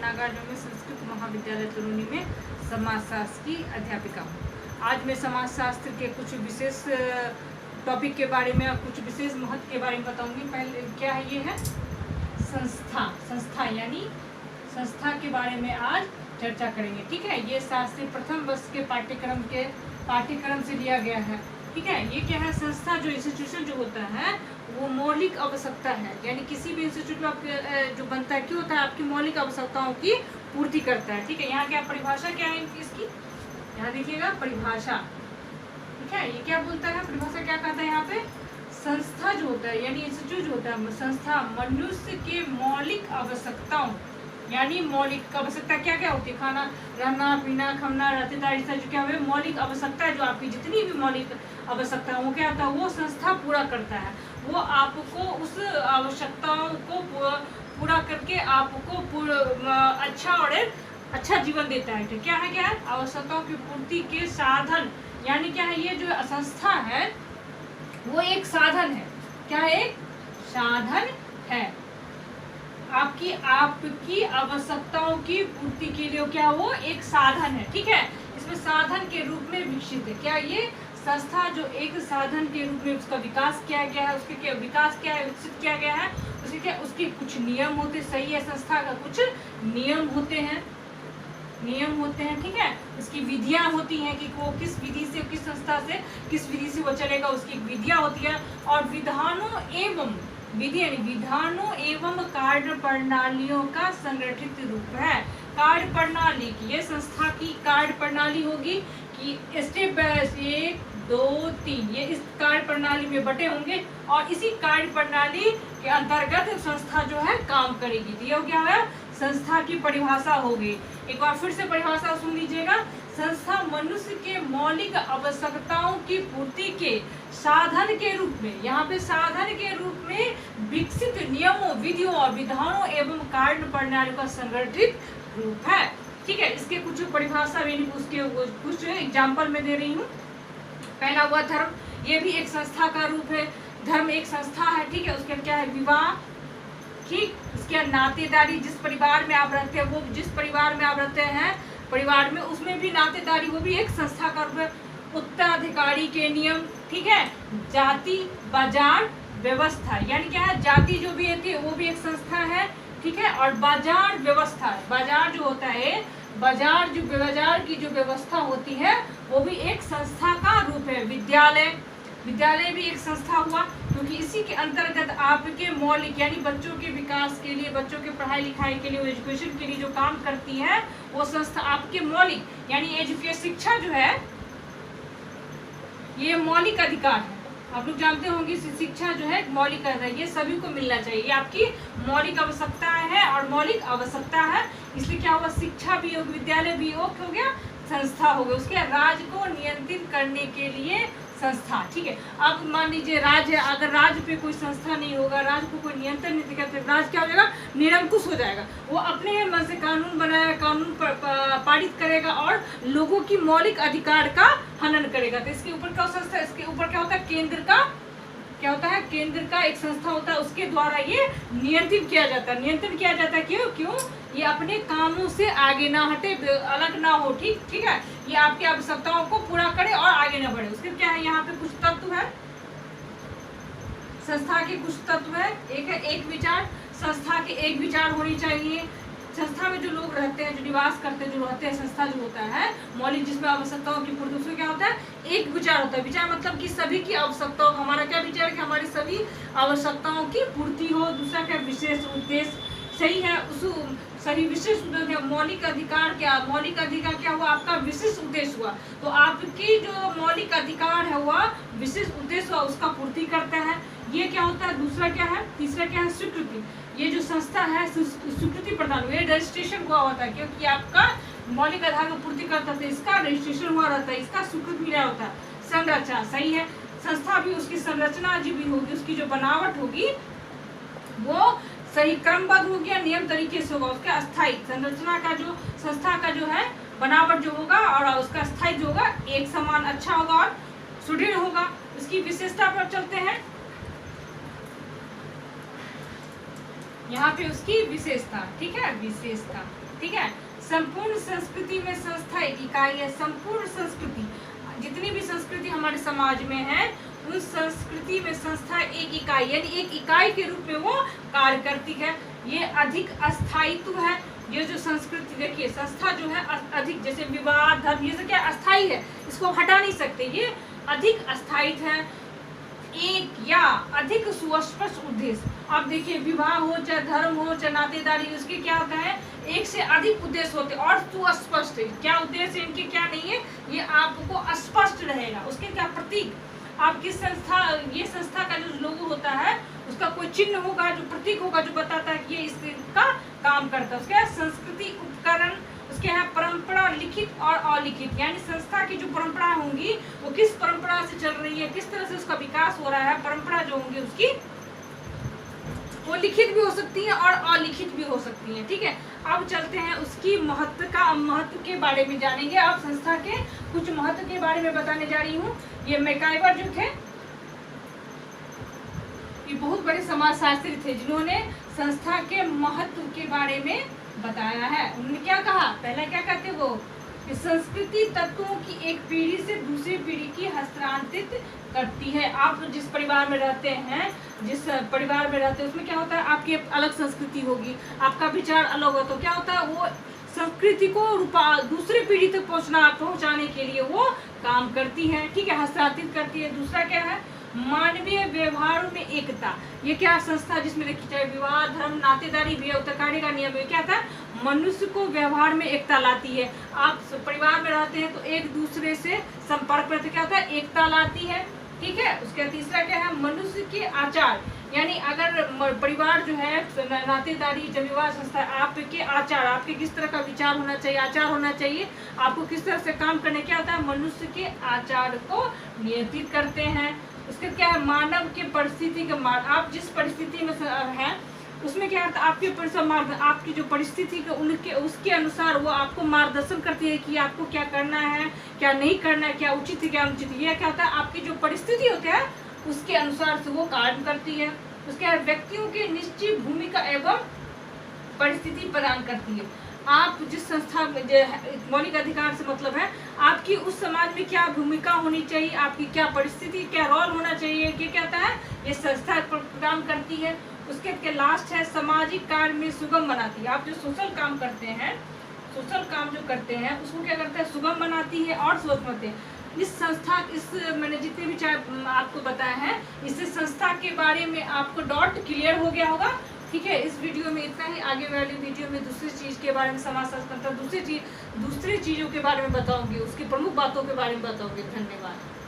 नागार्जुन में संस्कृत महाविद्यालय तरूनी में समाजशास्त्र की अध्यापिका हूँ। आज मैं समाजशास्त्र के कुछ विशेष टॉपिक के बारे में, कुछ विशेष महत्व के बारे में बताऊंगी। पहले क्या है, ये है संस्था यानी संस्था के बारे में आज चर्चा करेंगे। ठीक है, ये शास्त्री प्रथम वर्ष के पाठ्यक्रम से लिया गया है। ठीक है, ये क्या है, संस्था जो इंस्टीट्यूशन जो होता है वो मौलिक आवश्यकता है, यानी किसी भी इंस्टीट्यूट में जो बनता है क्यों होता है, आपकी मौलिक आवश्यकताओं की पूर्ति करता है। ठीक है, यहाँ क्या परिभाषा क्या है इसकी, यहाँ देखिएगा परिभाषा। ठीक है, ये क्या बोलता है, परिभाषा क्या कहता है यहाँ पे, संस्था जो होता है यानी इंस्टीट्यूट जो होता है, संस्था मनुष्य के मौलिक आवश्यकताओं, यानी मौलिक आवश्यकता क्या क्या होती है, खाना, रहना, पीना, खमना, रहतेदारी, जो क्या है मौलिक आवश्यकता है, जो आपकी जितनी भी मौलिक आवश्यकता है वो क्या होता है, वो संस्था पूरा करता है। वो आपको उस आवश्यकताओं को पूरा करके आपको अच्छा और अच्छा जीवन देता है। क्या है आवश्यकताओं की पूर्ति के साधन, यानी क्या है, ये जो संस्था है वो एक साधन है। क्या है, एक साधन है आपकी आवश्यकताओं की पूर्ति के लिए। क्या वो एक साधन है। ठीक है, इसमें साधन के रूप में विकसित है। क्या ये संस्था जो एक साधन के रूप में उसका विकास किया गया है, उसके क्या विकास क्या है, विकसित किया गया है, उसके क्या उसके कुछ नियम होते, सही है, संस्था का कुछ नियम होते हैं। ठीक है, उसकी विधियां होती हैं कि वो किस विधि से, किस संस्था से किस विधि से वो चलेगा, उसकी विधियां होती है। और विधानों एवं कार्य प्रणालियों का संगठित रूप है। कार्य प्रणाली की, ये संस्था की कार्य प्रणाली होगी कि स्टेप बाय 1 2 3 ये इस कार्य प्रणाली में बटे होंगे और इसी कार्य प्रणाली के अंतर्गत संस्था जो है काम करेगी। तो ये क्या है, संस्था की परिभाषा होगी। एक बार फिर से परिभाषा सुन लीजिएगा। संस्था मनुष्य के मौलिक आवश्यकताओं की पूर्ति के साधन के रूप में, यहाँ पे साधन के रूप में विकसित नियमों, विधियों और विधानों एवं कार्य प्रणाली का संगठित रूप है। ठीक है, इसके कुछ परिभाषा उसके कुछ एग्जाम्पल में दे रही हूँ। पहला हुआ धर्म, ये भी एक संस्था का रूप है। धर्म एक संस्था है। ठीक है, उसके क्या है, विवाह। ठीक, उसके नातेदारी, जिस परिवार में आप रहते हैं, वो जिस परिवार में आप रहते हैं परिवार में, उसमें भी नातेदारी, वो भी एक संस्था का रूप है। उत्तराधिकारी के नियम। ठीक है, जाति, बाजार व्यवस्था, यानी क्या है, जाति जो भी होती है वो भी एक संस्था है। ठीक है, और बाजार व्यवस्था, बाजार जो होता है, बाजार की जो व्यवस्था होती है वो भी एक संस्था का रूप है। विद्यालय भी एक संस्था हुआ, क्योंकि इसी के अंतर्गत आपके मौलिक यानी बच्चों के विकास के लिए, बच्चों के पढ़ाई लिखाई के लिए, एजुकेशन के लिए जो काम करती है वो संस्था आपके मौलिक यानी एजुकेशन, शिक्षा जो है ये मौलिक अधिकार है। आप लोग जानते होंगे शिक्षा जो है मौलिक अधिकार, ये सभी को मिलना चाहिए, ये आपकी मौलिक आवश्यकता है और मौलिक आवश्यकता है। इसलिए क्या हुआ, शिक्षा भी हो, विद्यालय भी हो गया, संस्था हो गया। उसके राज्य को नियंत्रित करने के लिए संस्था। ठीक है, अब मान लीजिए राज्य, अगर राज्य पे कोई संस्था नहीं होगा, राज्य को कोई नियंत्रण नहीं करते, राज्य क्या हो जाएगा, निरंकुश हो जाएगा। वो अपने मन से कानून बनाएगा, कानून पारित करेगा और लोगों की मौलिक अधिकार का हनन करेगा। तो इसके ऊपर क्या संस्था, इसके ऊपर क्या होता है, केंद्र का एक संस्था होता है, उसके द्वारा ये नियंत्रित किया जाता है। क्यों, ये अपने कामों से आगे ना हटे, अलग ना हो। ठीक है, ये आपकी आवश्यकताओं को पूरा करे और आगे ना बढ़े। उसके क्या है, यहाँ पे कुछ तत्व है, संस्था के कुछ तत्व है। एक है एक विचार, संस्था के एक विचार होनी चाहिए। संस्था में जो लोग रहते हैं, जो निवास करते हैं, जो रहते हैं, संस्था जो होता है मौलिक, जिसमें आवश्यकताओं की पूर्ति, उसमें क्या होता है, एक विचार होता है। विचार मतलब कि सभी की आवश्यकताओं, हमारा क्या विचार है कि हमारी सभी आवश्यकताओं की पूर्ति हो। दूसरा क्या, विशेष उद्देश्य, सही है, उस सही विशेष उद्देश्य। मौलिक अधिकार क्या हुआ, आपका विशेष उद्देश्य हुआ। तो आपकी जो मौलिक अधिकार है हुआ, विशेष उद्देश्य हुआ, उसका पूर्ति करता है। ये क्या होता है, दूसरा क्या है, तीसरा क्या है, स्वीकृति। ये जो संस्था है स्वीकृति प्रदान हुई, रजिस्ट्रेशन हुआ होता है, क्योंकि आपका मौलिक आधार को पूर्ति करता है, इसका रजिस्ट्रेशन हुआ रहता है, इसका स्वीकृति मिला होता है। संरचना, सही है, संस्था भी उसकी संरचना जो भी होगी, उसकी जो बनावट होगी वो सही क्रमबद्ध होगी, नियम तरीके से होगा। उसका अस्थायी संरचना का जो, संस्था का जो है बनावट जो होगा और उसका स्थायी जो होगा एक समान अच्छा होगा और सुदृढ़ होगा। उसकी विशेषता पर चलते हैं। यहाँ पे उसकी विशेषता, ठीक है, विशेषता, ठीक है। संपूर्ण संस्कृति में संस्था एक इकाई है। संपूर्ण संस्कृति, जितनी भी संस्कृति हमारे समाज में है, उन संस्कृति में संस्था एक इकाई, यानी एक इकाई के रूप में वो कार्य करती है। ये अधिक अस्थायित्व है। ये जो संस्कृति, देखिए संस्था जो है अधिक, जैसे विवाह, धर्म, ये सब क्या अस्थायी है, इसको हटा नहीं सकते, ये अधिक अस्थायी है। एक या अधिक सुस्पष्ट उद्देश्य, आप देखिए विवाह हो चाहे धर्म हो चाहे नातेदारी, उसके क्या होता है, एक से अधिक उद्देश्य होते हैं और सुस्पष्ट है। क्या उद्देश्य इनके क्या नहीं है, ये आपको स्पष्ट रहेगा। उसके क्या प्रतीक, आप किस संस्था, ये संस्था का जो लोगो होता है उसका कोई चिन्ह होगा, जो प्रतीक होगा, जो बताता है कि ये इसका काम करता है। उसके संस्कृति उपकरण, उसके यहाँ परंपरा लिखित और अलिखित, यानी संस्था की जो परंपरा होंगी वो किस परंपरा से चल रही है, किस तरह से उसका विकास हो रहा है। परंपरा जो होंगी उसकी वो लिखित भी हो सकती है और अलिखित भी हो सकती है, ठीक है। अब चलते हैं उसकी महत्व के बारे में जानेंगे। अब संस्था के कुछ महत्व के बारे में बताने जा रही हूँ। ये मैकाइवर जो थे, ये बहुत बड़े समाजशास्त्री थे जिन्होंने संस्था के महत्व के बारे में बताया है। उन्होंने क्या कहा, पहला क्या कहते वो, कि संस्कृति तत्वों की एक पीढ़ी से दूसरी पीढ़ी की हस्तांतरित करती है। आप जिस परिवार में रहते हैं, जिस परिवार में रहते हैं उसमें क्या होता है, आपकी अलग संस्कृति होगी, आपका विचार अलग हो, तो क्या होता है वो संस्कृति को दूसरी पीढ़ी तक पहुंचाने के लिए वो काम करती है, ठीक है, हस्तांतरित करती है। दूसरा क्या है, मानवीय व्यवहार में एकता। ये क्या संस्था जिसमें देखिए चाहे विवाह, धर्म, नातेदारी भी है, उत्तरकार्य का नियम है, क्या था, मनुष्य को व्यवहार में एकता लाती है। आप परिवार में रहते हैं तो एक दूसरे से संपर्क में, तो क्या होता है, एकता लाती है, ठीक है। उसका तीसरा क्या है, मनुष्य के आचार, यानी अगर परिवार जो है, नातेदारी, जब विवाह संस्था, आपके आचार, आपके किस तरह का विचार होना चाहिए, आचार होना चाहिए, आपको किस तरह से काम करने, क्या होता है, मनुष्य के आचार को नियंत्रित करते हैं। उसके क्या है, मानव के परिस्थिति के आप जिस परिस्थिति में हैं उसमें क्या होता है, आपकी जो परिस्थिति के उनके उसके अनुसार वो आपको मार्गदर्शन करती है कि आपको क्या करना है, क्या नहीं करना है, क्या उचित है, क्या अनुचित है। ये क्या होता है, आपकी जो परिस्थिति होती है उसके अनुसार से वो कार्य करती है। उसके व्यक्तियों की निश्चित भूमिका एवं परिस्थिति प्रदान करती है। आप जिस संस्था में, मौलिक अधिकार से मतलब है आपकी उस समाज में क्या भूमिका होनी चाहिए, आपकी क्या परिस्थिति, क्या रोल होना चाहिए, ये क्या होता है, ये संस्था प्रदान करती है। उसके लास्ट है, सामाजिक कार्य में सुगम बनाती है। आप जो सोशल काम करते हैं, सोशल काम जो करते हैं उसको क्या करता है, सुगम बनाती है और सोचते हैं। इस संस्था, मैंने जितने भी चाहे आपको बताया है, इससे संस्था के बारे में आपको डाउट क्लियर हो गया होगा, ठीक है। इस वीडियो में इतना ही। आगे वाली वीडियो में दूसरी चीज़ के बारे में, समाजशास्त्र, दूसरी चीज़ों के बारे में बताऊंगी, उसकी प्रमुख बातों के बारे में बताऊंगी। धन्यवाद।